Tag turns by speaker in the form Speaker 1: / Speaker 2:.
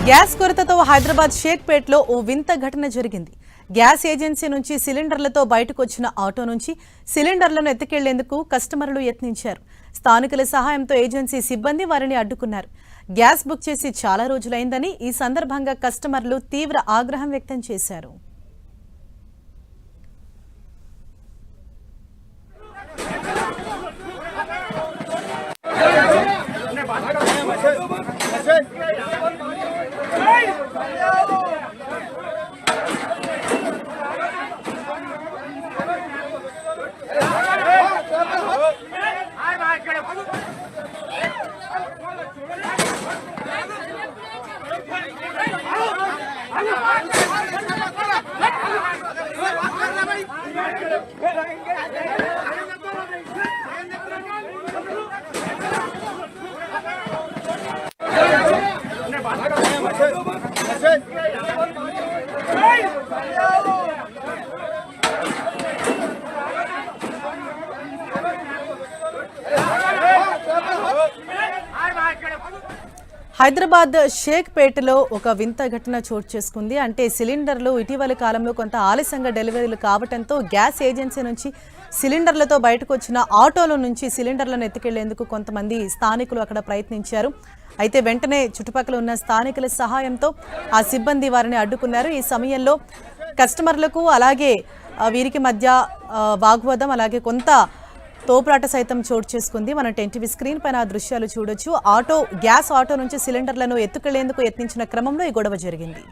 Speaker 1: Gas కొరతతో హైదరాబాద్ షేక్పేట్లో ఓ వింత ఘటన జరిగింది. గ్యాస్ ఏజెన్సీ నుంచి సిలిండర్లతో బయటకు వచ్చిన ఆటో నుంచి సిలిండర్లను ఎత్తుకెళ్లేందుకు కస్టమర్లు యత్నించారు. స్థానికుల సహాయంతో ఏజెన్సీ సిబ్బంది వారిని అడ్డుకున్నారు. గ్యాస్ బుక్ చేసి చాలా రోజులైందని ఈ సందర్భంగా కస్టమర్లు తీవ్ర ఆగ్రహం వ్యక్తం చేశారు. హైదరాబాద్ షేక్పేటలో ఒక వింత ఘటన చోటు చేసుకుంది. అంటే సిలిండర్లు ఇటీవలి కాలంలో కొంత ఆలస్యంగా డెలివరీలు కావడంతో గ్యాస్ ఏజెన్సీ నుంచి సిలిండర్లతో బయటకు వచ్చిన ఆటోల నుంచి సిలిండర్లను ఎత్తుకెళ్లేందుకు కొంతమంది స్థానికులు అక్కడ ప్రయత్నించారు. అయితే వెంటనే చుట్టుపక్కల ఉన్న స్థానికుల సహాయంతో ఆ సిబ్బంది వారిని అడ్డుకున్నారు. ఈ సమయంలో కస్టమర్లకు అలాగే వీరికి మధ్య వాగ్వాదం అలాగే కొంత తోపులాట సైతం చోటు చేసుకుంది. మనం ఎన్టీవీ స్క్రీన్ పైన ఆ దృశ్యాలు చూడొచ్చు. గ్యాస్ ఆటో నుంచి సిలిండర్లను ఎత్తుకెళ్లేందుకు యత్నించిన క్రమంలో ఈ గొడవ జరిగింది.